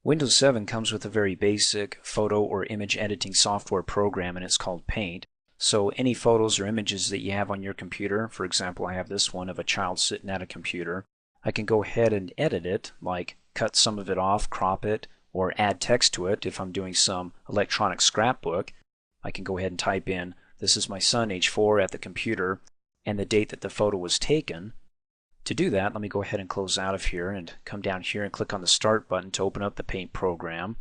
Windows 7 comes with a very basic photo or image editing software program, and it's called Paint. So any photos or images that you have on your computer, for example, I have this one of a child sitting at a computer, I can go ahead and edit it, like cut some of it off, crop it, or add text to it. If I'm doing some electronic scrapbook, I can go ahead and type in, "This is my son, age 4, at the computer," and the date that the photo was taken. To do that, let me go ahead and close out of here and come down here and click on the Start button to open up the Paint program.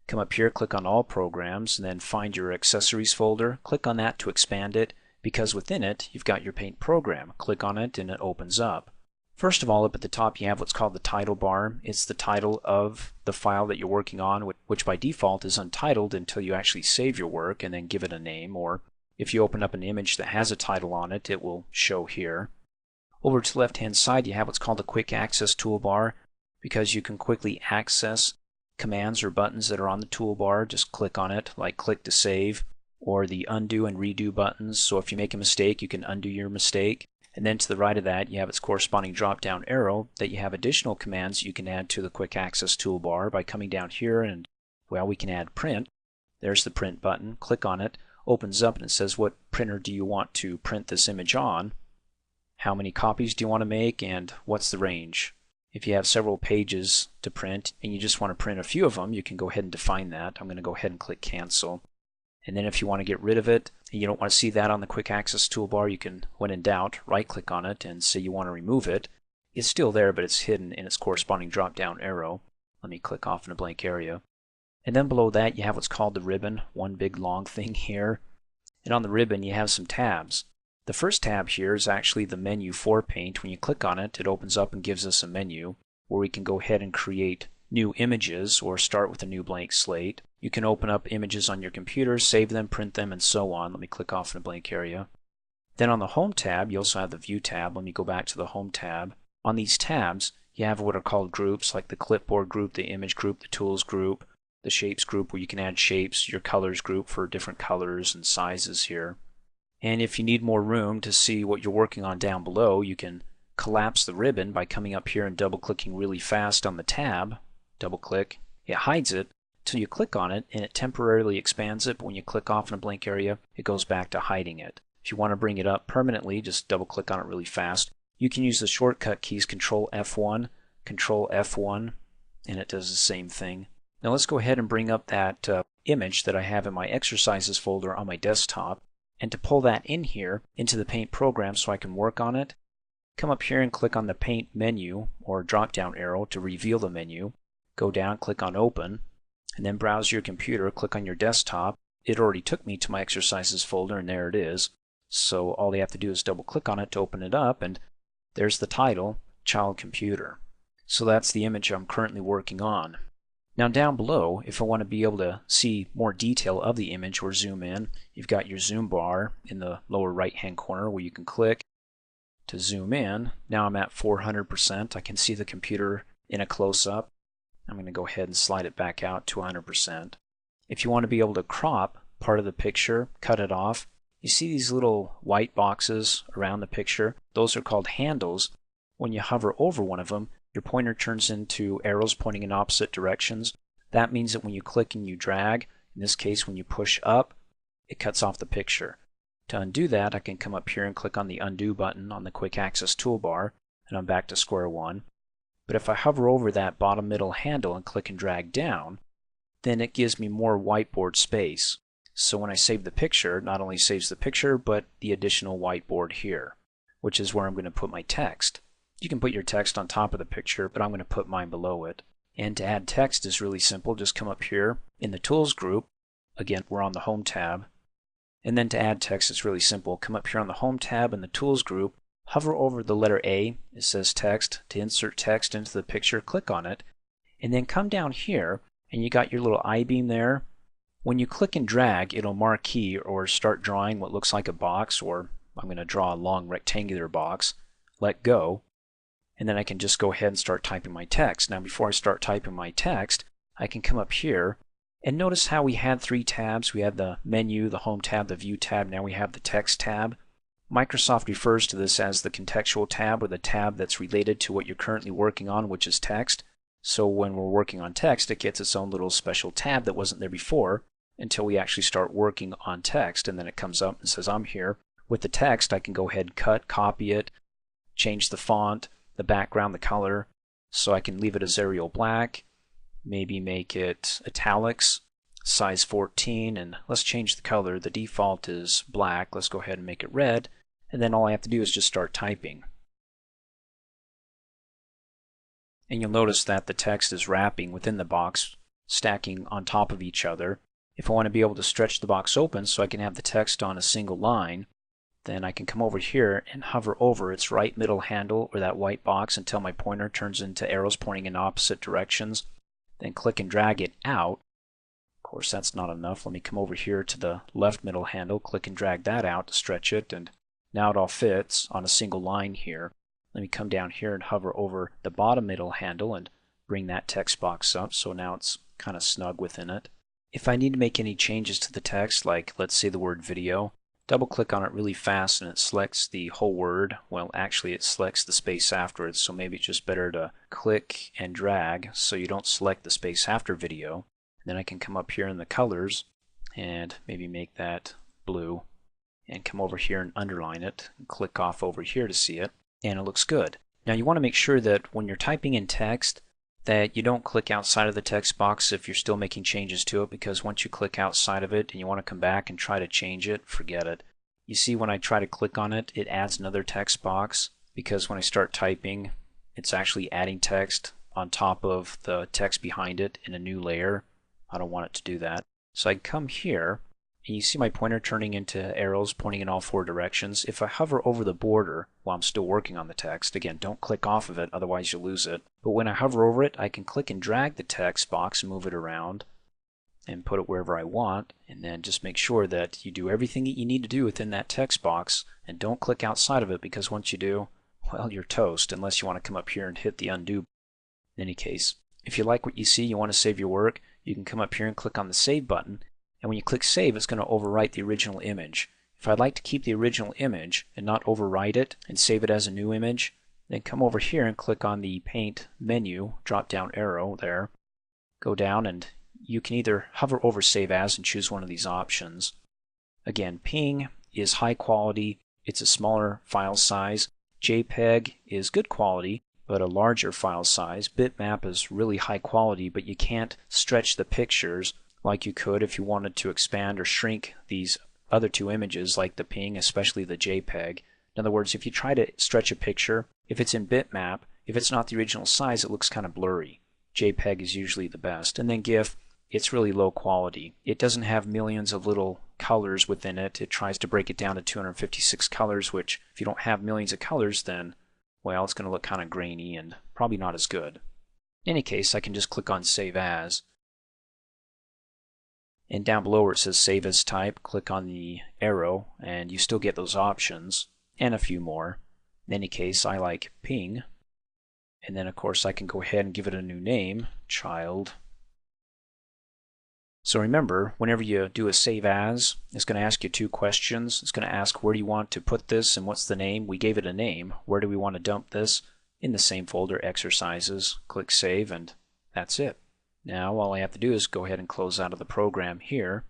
Come up here, click on All Programs, and then find your Accessories folder. Click on that to expand it, because within it you've got your Paint program. Click on it and it opens up. First of all, up at the top you have what's called the title bar. It's the title of the file that you're working on, which by default is untitled until you actually save your work and then give it a name, or if you open up an image that has a title on it, it will show here. Over to the left-hand side, you have what's called the Quick Access toolbar, because you can quickly access commands or buttons that are on the toolbar. Just click on it, like click to save, or the undo and redo buttons. So if you make a mistake, you can undo your mistake. And then to the right of that, you have its corresponding drop-down arrow that you have additional commands you can add to the Quick Access toolbar by coming down here and, well, we can add print. There's the print button. Click on it, opens up, and it says what printer do you want to print this image on. How many copies do you want to make, and what's the range? If you have several pages to print and you just want to print a few of them, you can go ahead and define that. I'm going to go ahead and click Cancel. And then if you want to get rid of it and you don't want to see that on the Quick Access toolbar, you can, when in doubt, right click on it and say you want to remove it. It's still there, but it's hidden in its corresponding drop down arrow. Let me click off in a blank area. And then below that you have what's called the ribbon, one big long thing here. And on the ribbon you have some tabs. The first tab here is actually the menu for Paint. When you click on it, it opens up and gives us a menu where we can go ahead and create new images or start with a new blank slate. You can open up images on your computer, save them, print them, and so on. Let me click off in a blank area. Then on the Home tab, you also have the View tab. Let me go back to the Home tab. On these tabs, you have what are called groups, like the Clipboard group, the Image group, the Tools group, the Shapes group, where you can add shapes, your Colors group for different colors and sizes here. And if you need more room to see what you're working on down below, you can collapse the ribbon by coming up here and double-clicking really fast on the tab. Double-click. It hides it till you click on it, and it temporarily expands it, but when you click off in a blank area, it goes back to hiding it. If you want to bring it up permanently, just double-click on it really fast. You can use the shortcut keys Control F1, Control F1, and it does the same thing. Now let's go ahead and bring up that image that I have in my Exercises folder on my desktop. And to pull that in here into the Paint program so I can work on it, come up here and click on the Paint menu or drop down arrow to reveal the menu. Go down, click on Open, and then browse your computer, click on your desktop. It already took me to my Exercises folder, and there it is. So all you have to do is double click on it to open it up, and there's the title, Child Computer. So that's the image I'm currently working on. Now down below, if I want to be able to see more detail of the image or zoom in, you've got your zoom bar in the lower right hand corner where you can click to zoom in. Now I'm at 400%. I can see the computer in a close-up. I'm going to go ahead and slide it back out to 100%. If you want to be able to crop part of the picture, cut it off, you see these little white boxes around the picture. Those are called handles. When you hover over one of them, your pointer turns into arrows pointing in opposite directions. That means that when you click and you drag, in this case when you push up, it cuts off the picture. To undo that, I can come up here and click on the Undo button on the Quick Access toolbar, and I'm back to square one. But if I hover over that bottom middle handle and click and drag down, then it gives me more whiteboard space. So when I save the picture, it not only saves the picture, but the additional whiteboard here, which is where I'm going to put my text. You can put your text on top of the picture, but I'm going to put mine below it. And to add text is really simple. Just come up here in the Tools group. Again, we're on the Home tab. And then to add text is really simple. Come up here on the Home tab in the Tools group, hover over the letter A. It says Text. To insert text into the picture, click on it. And then come down here, and you got your little I-beam there. When you click and drag, it'll marquee or start drawing what looks like a box, or I'm going to draw a long rectangular box. Let go. And then I can just go ahead and start typing my text. Now before I start typing my text, I can come up here and notice how we had three tabs. We had the menu, the Home tab, the View tab. Now we have the Text tab. Microsoft refers to this as the contextual tab, or the tab that's related to what you're currently working on, which is text. So when we're working on text, it gets its own little special tab that wasn't there before until we actually start working on text, and then it comes up and says I'm here. With the text, I can go ahead and cut, copy it, change the font, the background, the color, so I can leave it as Arial black, maybe make it italics, size 14, and let's change the color. The default is black. Let's go ahead and make it red, and then all I have to do is just start typing. And you'll notice that the text is wrapping within the box, stacking on top of each other. If I want to be able to stretch the box open so I can have the text on a single line, then I can come over here and hover over its right middle handle or that white box until my pointer turns into arrows pointing in opposite directions. Then click and drag it out. Of course, that's not enough. Let me come over here to the left middle handle, click and drag that out to stretch it, and now it all fits on a single line here. Let me come down here and hover over the bottom middle handle and bring that text box up so now it's kind of snug within it. If I need to make any changes to the text, like let's say the word video, double click on it really fast and it selects the whole word. Well, actually it selects the space afterwards, so maybe it's just better to click and drag so you don't select the space after video. Then I can come up here in the colors and maybe make that blue and come over here and underline it and click off over here to see it, and it looks good. Now you want to make sure that when you're typing in text that you don't click outside of the text box if you're still making changes to it, because once you click outside of it and you want to come back and try to change it, forget it. You see when I try to click on it, it adds another text box, because when I start typing it's actually adding text on top of the text behind it in a new layer. I don't want it to do that. So I come here and you see my pointer turning into arrows pointing in all four directions. If I hover over the border while I'm still working on the text, again, don't click off of it, otherwise you'll lose it. But when I hover over it, I can click and drag the text box and move it around and put it wherever I want, and then just make sure that you do everything that you need to do within that text box and don't click outside of it, because once you do, well, you're toast unless you want to come up here and hit the undo. In any case, if you like what you see, you want to save your work, you can come up here and click on the save button, and when you click save, it's going to overwrite the original image. If I'd like to keep the original image and not overwrite it and save it as a new image, then come over here and click on the paint menu, drop down arrow there, go down, and you can either hover over save as and choose one of these options. Again, PNG is high quality, it's a smaller file size. JPEG is good quality, but a larger file size. Bitmap is really high quality, but you can't stretch the pictures like you could if you wanted to expand or shrink these other two images like the PNG, especially the JPEG. In other words, if you try to stretch a picture, if it's in bitmap, if it's not the original size, it looks kind of blurry. JPEG is usually the best. And then GIF, it's really low quality. It doesn't have millions of little colors within it. It tries to break it down to 256 colors, which if you don't have millions of colors, then, well, it's going to look kind of grainy and probably not as good. In any case, I can just click on Save As. And down below where it says Save As Type, click on the arrow, and you still get those options, and a few more. In any case, I like PNG. And then, of course, I can go ahead and give it a new name, Child. So remember, whenever you do a Save As, it's going to ask you two questions. It's going to ask, where do you want to put this and what's the name? We gave it a name. Where do we want to dump this? In the same folder, Exercises. Click Save, and that's it. Now all I have to do is go ahead and close out of the program here,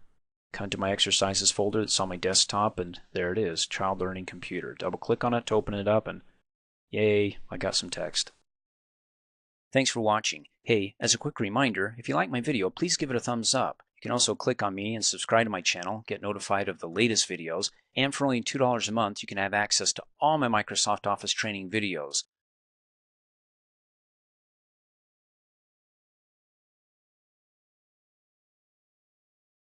come to my Exercises folder that's on my desktop, and there it is, Child Learning Computer. Double click on it to open it up, and yay, I got some text. Thanks for watching. Hey, as a quick reminder, if you like my video, please give it a thumbs up. You can also click on me and subscribe to my channel, get notified of the latest videos, and for only $2 a month, you can have access to all my Microsoft Office training videos.